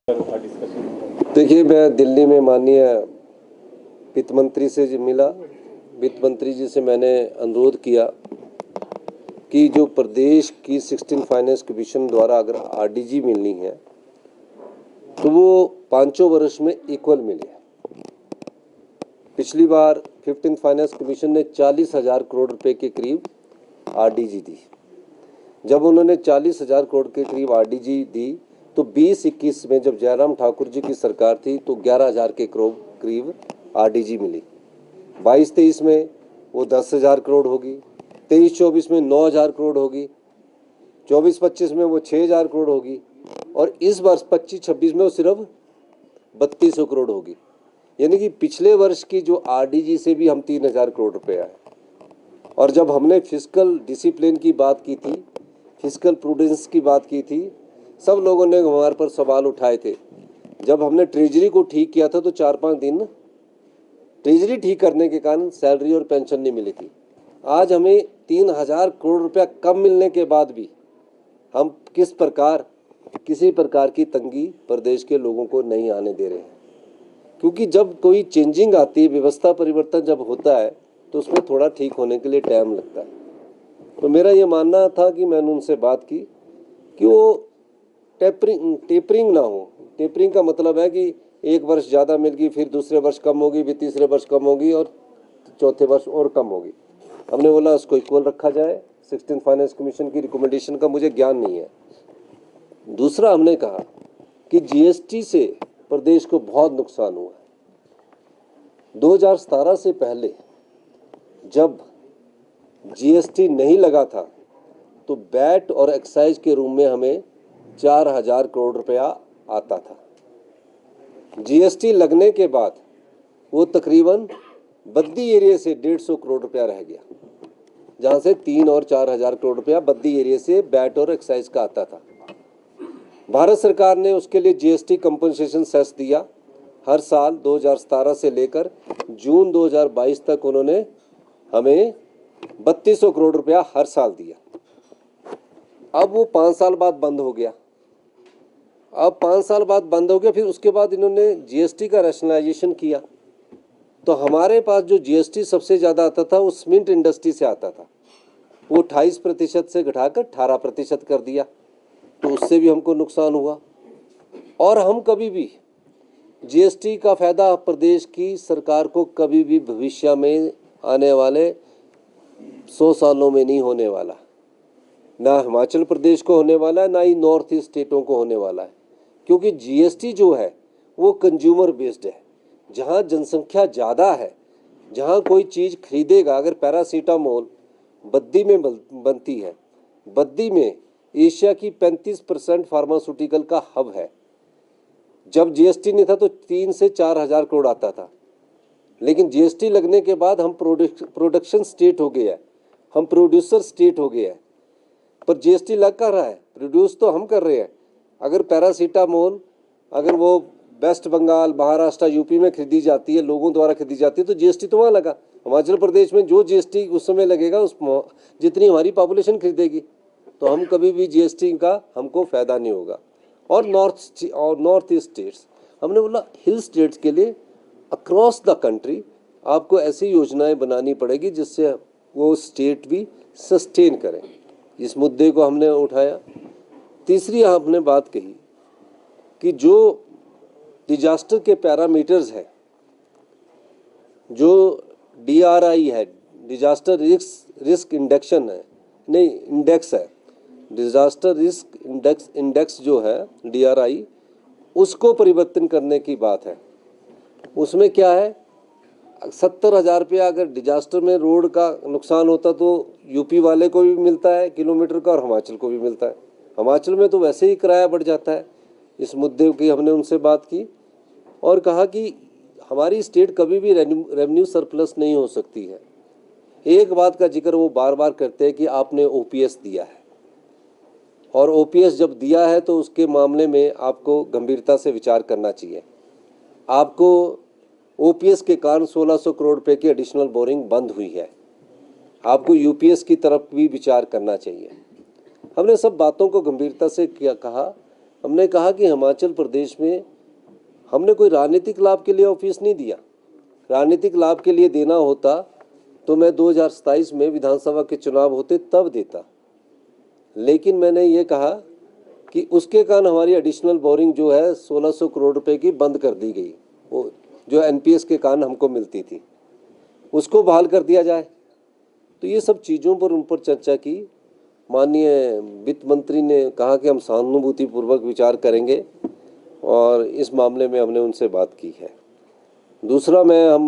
देखिए, मैं दिल्ली में माननीय वित्त मंत्री से मिला। वित्त मंत्री जी से मैंने अनुरोध किया कि जो प्रदेश की 16 फाइनेंस कमीशन द्वारा अगर आरडीजी मिलनी है तो वो 5 वर्ष में इक्वल मिले। पिछली बार 15 फाइनेंस कमीशन ने 40,000 करोड़ रुपए के करीब आरडीजी दी। जब उन्होंने 40,000 करोड़ के करीब आरडीजी दी तो 20-21 में जब जयराम ठाकुर जी की सरकार थी तो 11,000 के करीब आरडीजी मिली। 22-23 में वो 10,000 करोड़ होगी, 23-24 में 9,000 करोड़ होगी, 24-25 में वो 6,000 करोड़ होगी और इस वर्ष 25-26 में वो सिर्फ 3200 करोड़ होगी। यानी कि पिछले वर्ष की जो आरडीजी से भी हम 3,000 करोड़ रुपए आए। और जब हमने फिस्कल डिसिप्लिन की बात की थी, फिस्कल प्रूडेंस की बात की थी, सब लोगों ने हमारे पर सवाल उठाए थे। जब हमने ट्रेजरी को ठीक किया था तो 4-5 दिन ट्रेजरी ठीक करने के कारण सैलरी और पेंशन नहीं मिली थी। आज हमें 3,000 करोड़ रुपया कम मिलने के बाद भी हम किसी प्रकार की तंगी प्रदेश के लोगों को नहीं आने दे रहे हैं, क्योंकि जब कोई चेंजिंग आती है, व्यवस्था परिवर्तन जब होता है तो उसमें थोड़ा ठीक होने के लिए टाइम लगता है। तो मेरा ये मानना था कि मैंने उनसे बात की कि वो टेपरिंग ना हो। टेपरिंग का मतलब है कि एक वर्ष ज़्यादा मिल गई, फिर दूसरे वर्ष कम होगी, फिर तीसरे वर्ष कम होगी और चौथे वर्ष और कम होगी। हमने बोला उसको इक्वल रखा जाए। 16 फाइनेंस कमीशन की रिकमेंडेशन का मुझे ज्ञान नहीं है। दूसरा, हमने कहा कि जीएसटी से प्रदेश को बहुत नुकसान हुआ है। 2017 से पहले जब जीएसटी नहीं लगा था तो वैट और एक्साइज के रूम में हमें 4,000 करोड़ रुपया आता था। जीएसटी लगने के बाद वो तकरीबन बद्दी एरिया से 150 करोड़ रुपया रह गया, जहाँ से 3 और 4,000 करोड़ रुपया बद्दी एरिया से वैट और एक्साइज का आता था। भारत सरकार ने उसके लिए जीएसटी कंपनसेशन सेस दिया हर साल। 2017 से लेकर जून 2022 तक उन्होंने हमें 3200 करोड़ रुपया हर साल दिया। अब वो 5 साल बाद बंद हो गया। फिर उसके बाद इन्होंने जीएसटी का रैशनलाइजेशन किया तो हमारे पास जो जीएसटी सबसे ज़्यादा आता था वो सीमेंट इंडस्ट्री से आता था। वो 28% से घटाकर 18% कर दिया, तो उससे भी हमको नुकसान हुआ। और हम कभी भी जीएसटी का फ़ायदा प्रदेश की सरकार को कभी भी भविष्य में आने वाले 100 सालों में नहीं होने वाला। ना हिमाचल प्रदेश को होने वाला है, ना ही नॉर्थ ईस्ट स्टेटों को होने वाला है, क्योंकि जीएसटी जो है वो कंज्यूमर बेस्ड है। जहाँ जनसंख्या ज़्यादा है, जहाँ कोई चीज़ खरीदेगा, अगर पैरासीटामोल बद्दी में बनती है, बद्दी में एशिया की 35% फार्मास्यूटिकल का हब है। जब जीएसटी नहीं था तो 3 से 4,000 करोड़ आता था, लेकिन जीएसटी लगने के बाद हम प्रोडक्शन स्टेट हो गया है, हम प्रोड्यूसर स्टेट हो गया है। पर जीएसटी लग कर रहा है, प्रोड्यूस तो हम कर रहे हैं। अगर पैरासीटामोल अगर वो वेस्ट बंगाल, महाराष्ट्र, यूपी में खरीदी जाती है, लोगों द्वारा खरीदी जाती है, तो जीएसटी तो वहाँ लगा। हिमाचल प्रदेश में जो जीएसटी उस समय लगेगा उस जितनी हमारी पॉपुलेशन खरीदेगी, तो हम कभी भी जीएसटी का हमको फ़ायदा नहीं होगा। और नॉर्थ ईस्ट स्टेट्स, हमने बोला हिल स्टेट्स के लिए अक्रॉस द कंट्री आपको ऐसी योजनाएं बनानी पड़ेगी जिससे वो स्टेट भी सस्टेन करें। इस मुद्दे को हमने उठाया। तीसरी हमने बात कही कि जो डिजास्टर के पैरामीटर्स हैं, जो DRI है, डिजास्टर रिस्क इंडेक्शन है, नहीं इंडेक्स है, डिजास्टर रिस्क इंडेक्स जो है DRI, उसको परिवर्तन करने की बात है। उसमें क्या है, 70,000 रुपया अगर डिजास्टर में रोड का नुकसान होता तो यूपी वाले को भी मिलता है किलोमीटर का और हिमाचल को भी मिलता है। हिमाचल में तो वैसे ही किराया बढ़ जाता है। इस मुद्दे की हमने उनसे बात की और कहा कि हमारी स्टेट कभी भी रेवेन्यू सरप्लस नहीं हो सकती है। एक बात का जिक्र वो बार बार करते हैं कि आपने ओपीएस दिया है, और ओपीएस जब दिया है तो उसके मामले में आपको गंभीरता से विचार करना चाहिए। आपको ओपीएस के कारण 1600 करोड़ रुपए की एडिशनल बोरिंग बंद हुई है, आपको यूपीएस की तरफ भी विचार करना चाहिए। हमने सब बातों को गंभीरता से कहा। हमने कहा कि हिमाचल प्रदेश में हमने कोई राजनीतिक लाभ के लिए ऑफिस नहीं दिया। राजनीतिक लाभ के लिए देना होता तो मैं 2027 में विधानसभा के चुनाव होते तब देता, लेकिन मैंने ये कहा कि उसके कारण हमारी एडिशनल बोरिंग जो है 1600 करोड़ रुपए की बंद कर दी गई, वो जो एनपीएस के कारण हमको मिलती थी, उसको बहाल कर दिया जाए। तो ये सब चीज़ों पर उन पर चर्चा की। माननीय वित्त मंत्री ने कहा कि हम सहानुभूतिपूर्वक विचार करेंगे और इस मामले में हमने उनसे बात की है। दूसरा, हम